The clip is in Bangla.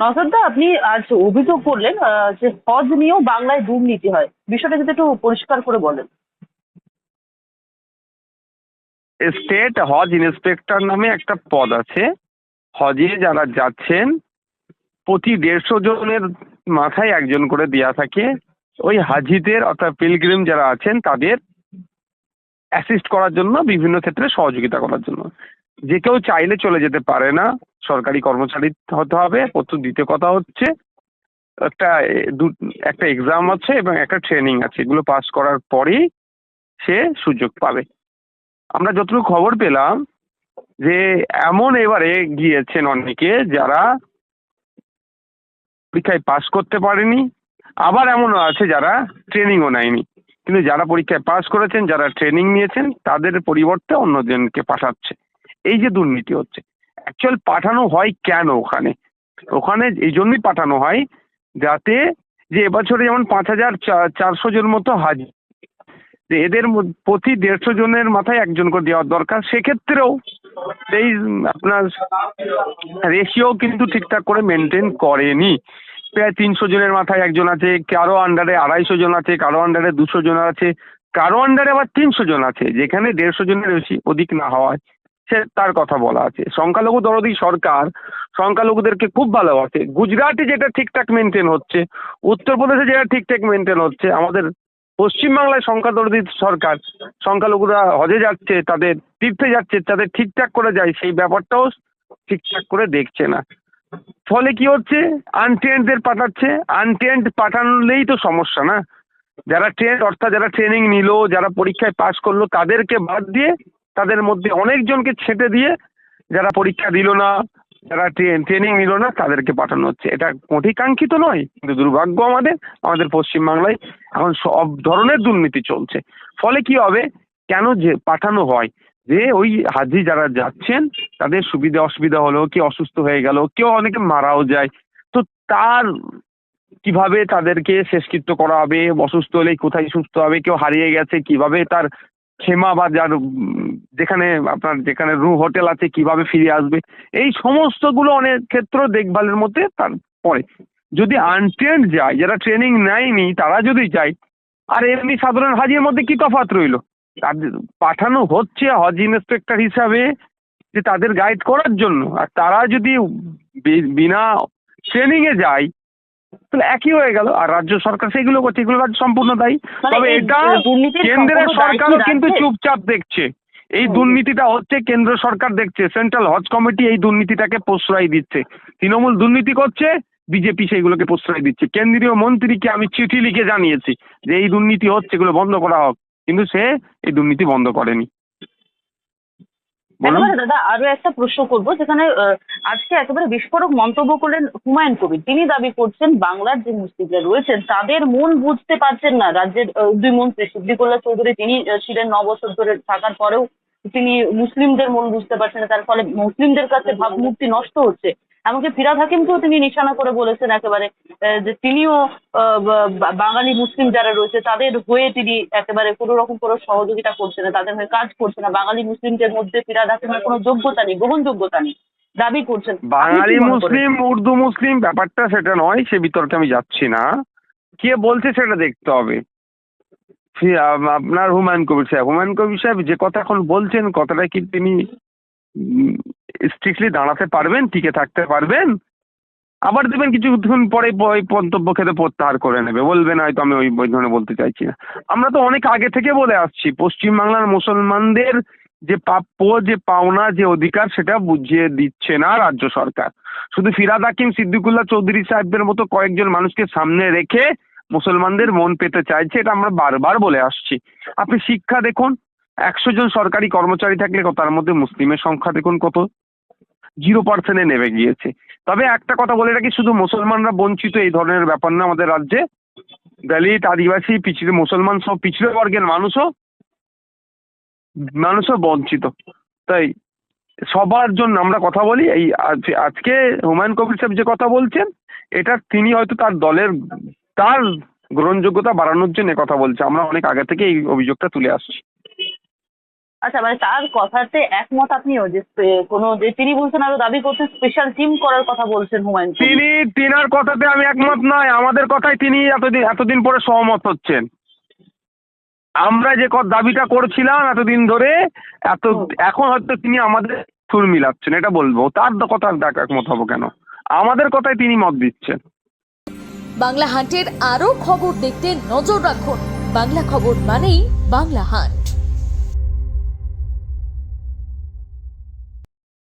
নওশাদদা, আপনি আজ অভিযোগ করলেন যে হজ নিয়েও বাংলায় দুর্নীতি হয়। বিষয়টা যদি একটু পরিষ্কার করে বলেন। স্টেট হজ ইন্সপেক্টর নামে একটা পদ আছে। হজে যারা যাচ্ছেন প্রতি 150 জনের মাথায় একজন করে দেয়া থাকে। ওই হাজিদের অর্থাৎ পিলগ্রিম যারা আছেন তাদের অ্যাসিস্ট করার জন্য, বিভিন্ন ক্ষেত্রে সহযোগিতা করার জন্য। যে কেউ চাইলে চলে যেতে পারে না, সরকারি কর্মচারী হতে হবে। প্রথম দ্বিতীয় কথা হচ্ছে একটা একটা এক্সাম আছে এবং একটা ট্রেনিং আছে, এগুলো পাস করার পরেই সে সুযোগ পাবে। আমরা যতটুকু খবর পেলাম যে এমন এবারে গিয়েছেন অনেকে যারা পরীক্ষায় পাস করতে পারেনি, আবার এমনও আছে যারা ট্রেনিংও নেয়নি, কিন্তু যারা পরীক্ষায় পাস করেছেন, যারা ট্রেনিং নিয়েছেন, তাদের পরিবর্তে অন্যজনকে পাঠাচ্ছে। এই যে দুর্নীতি হচ্ছে, অ্যাকচুয়াল পাঠানো হয় কেন ওখানে? ওখানে এই জন্যই পাঠানো হয় যাতে, যে এবছরে যেমন 5,400 জন মতো হাজি, যে এদের প্রতি 150 জনের মাথায় একজন করে দেওয়ার দরকার। সেক্ষেত্রেও সেই আপনার রেশিও কিন্তু ঠিকঠাক করে মেনটেন করেনি। প্রায় 300 জনের মাথায় একজন আছে, কারো আন্ডারে 250 জন আছে, কারো আন্ডারে 200 জন আছে, কারো আন্ডারে আবার 300 জন আছে। যেখানে 150 জনের বেশি অধিক না হওয়ায় সে তার কথা বলা আছে। সংখ্যালঘু দরদি সরকার সংখ্যালঘুদেরকে খুব ভালোবাসে। গুজরাটে যেটা ঠিকঠাক মেনটেন হচ্ছে, উত্তরপ্রদেশে যেটা ঠিকঠাক মেনটেন হচ্ছে, আমাদের পশ্চিমবাংলায় সংখ্যাদরদি সরকার সংখ্যালঘুরা হজে যাচ্ছে, তাদের তীর্থে যাচ্ছে, তাদের ঠিকঠাক করে যায়, সেই ব্যাপারটাও ঠিকঠাক করে দেখছে না। ফলে কি হচ্ছে, আনট্রেন্ডদের পাঠাচ্ছে। আনট্রেন্ড পাঠালেই তো সমস্যা না। যারা ট্রেন্ড অর্থাৎ যারা ট্রেনিং নিল, যারা পরীক্ষায় পাশ করলো, তাদেরকে বাদ দিয়ে তাদের মধ্যে অনেকজনকে ছেটে দিয়ে যারা পরীক্ষা দিল না, যারা ট্রেনিং নিল না, তাদেরকে পাঠানো হচ্ছে। এটা মোটেই কাঙ্ক্ষিত নয়, কিন্তু দুর্ভাগ্য আমাদের আমাদের পশ্চিমবাংলায় এখন সব ধরনের দুর্নীতি চলছে। ফলে কি হবে, কেন যে পাঠানো হয়, যে ওই হাজি যারা যাচ্ছেন তাদের সুবিধা অসুবিধা হলো, কেউ অসুস্থ হয়ে গেল, কেউ অনেকে মারাও যায়, তো তার কিভাবে তাদেরকে শেষকৃত্য করা হবে, অসুস্থ হলে কোথায় সুস্থ হবে, কেউ হারিয়ে গেছে কিভাবে তার খেমা বা যার যেখানে আপনার যেখানে রুম হোটেল আছে কিভাবে ফিরে আসবে, এই সমস্তগুলো অনেক ক্ষেত্র দেখভালের মধ্যে তার পড়ে। যদি আনট্রেন্ড যায়, যারা ট্রেনিং নেয়নি, তারা যদি যায়, আর এমনি সাধারণ হাজির মধ্যে কি তফাৎ রইলো? তাদের পাঠানো হচ্ছে হজ ইন্সপেক্টর হিসাবে যে তাদের গাইড করার জন্য, আর তারা যদি বিনা ট্রেনিং এ যায়, তাহলে একই হয়ে গেল। আর রাজ্য সরকার সেগুলো করছে, এগুলো রাজ্য সম্পূর্ণ দায়ী। মানে তবে এই এটা দুর্নীতির কেন্দ্রের সম্পূর্ণ দায় কি সরকারও কিন্তু রাজ্যের? চুপচাপ দেখছে। এই হুম। দুর্নীতিটা হচ্ছে, কেন্দ্র সরকার দেখছে, সেন্ট্রাল হজ কমিটি এই দুর্নীতিটাকে প্রশ্রয় দিচ্ছে। তৃণমূল দুর্নীতি করছে, বিজেপি সেইগুলোকে প্রশ্রয় দিচ্ছে। কেন্দ্রীয় মন্ত্রীকে আমি চিঠি লিখে জানিয়েছি যে এই দুর্নীতি হচ্ছে, এগুলো বন্ধ করা হোক, কিন্তু সে এই দুর্নীতি বন্ধ করেনি। বলুন। একেবারে দাদা, আরো একটা প্রশ্ন করবো, যেখানে আজকে একেবারে বিস্ফোরক মন্তব্য করলেন হুমায়ুন কবির। তিনি দাবি করছেন বাংলার যে মুসলিমরা রয়েছেন তাদের মন বুঝতে পারছেন না রাজ্যের দুই মন্ত্রী সিদ্দিকুল্লাহ চৌধুরী। তিনি ছিলেন 9 বছর ধরে থাকার পরেও তিনি মুসলিমদের মন বুঝতে পারছেন না, তার ফলে মুসলিমদের কাছে ভাবমূর্তি নষ্ট হচ্ছে। এমনকি ফিরহাদ হাকিমকেও তিনি নিশানা করে বলেছেন একেবারে যে তিনিও বাঙালি মুসলিম যারা রয়েছে তাদের হয়ে তিনি একেবারে কোনো রকম কোনো সহযোগিতা করছে না, তাদের হয়ে কাজ করছে না। বাঙালি মুসলিমদের মধ্যে ফিরহাদ হাকিমের কোনো যোগ্যতা নেই, গ্রহণযোগ্যতা নেই দাবি করছেন। আপনি কি বাঙালি মনে করেন? মুসলিম উর্দু মুসলিম ব্যাপারটা সেটা নয়, সে বিতর্কে আমি যাচ্ছি না। কে বলছে সেটা দেখতে হবে। আপনার হুমায়ুন কবির সাহেব যে কথা এখন বলছেন, কথাটা কি তিনি স্ট্রিক্টলি দাঁড়াতে পারবেন, টিকে থাকতে পারবেন? আবার দেখবেন কিছুক্ষণ পরে ওই মন্তব্য খেতে প্রত্যাহার করে নেবে, বলবেন হয়তো আমি ওই ধরনের বলতে চাইছি না। আমরা তো অনেক আগে থেকে বলে আসছি, পশ্চিমবাংলার মুসলমানদের যে প্রাপ্য, যে পাওনা, যে অধিকার, সেটা বুঝিয়ে দিচ্ছে না রাজ্য সরকার। শুধু ফিরহাদ হাকিম, সিদ্দিকুল্লাহ চৌধুরী সাহেবদের মতো কয়েকজন মানুষকে সামনে রেখে মুসলমানদের মন পেতে চাইছে, এটা আমরা বারবার বলে আসছি। আপনি শিক্ষা দেখুন, 100 জন সরকারি কর্মচারী থাকলে তার মধ্যে মুসলিমের সংখ্যা দেখুন কত, 0% নেমে গিয়েছে। তবে একটা কথা বলে রাখি, শুধু মুসলমানরা বঞ্চিত এই ধরনের ব্যাপার না, আমাদের রাজ্যে দলিত, আদিবাসী, পিছিয়ে মুসলমান সব পিছিয়ে বর্গের মানুষও বঞ্চিত। তাই সবার জন্য আমরা কথা বলি। এই আজকে হুমায়ুন কবির সাহেব যে কথা বলছেন, এটা তিনি হয়তো তার দলের তার গ্রহণযোগ্যতা বাড়ানোর জন্য কথা বলছে। আমরা অনেক আগে থেকে এই অভিযোগটা তুলে আসছি। আচ্ছা, মানে তার কথাতে একমত আপনিও যে কোনো যে তিনি বলছেন আরো দাবি করছেন স্পেশাল টিম করার কথা বলছেন হুমায়ুন কবির। তিনার কথাতে আমি একমত নয়, আমাদের কথায় তিনি এতদিন পরে সহমত হচ্ছেন। আমরা যে দাবিটা করছিলাম এতদিন ধরে, এখন হয়তো তিনি আমাদের সুর মিলাচ্ছেন, এটা বলবো। তার কথা একমত হবো কেন? আমাদের কথায় তিনি মত দিচ্ছেন। বাংলা হান্টের আরও খবর দেখতে নজর রাখুন। বাংলা খবর মানেই বাংলা হান্ট।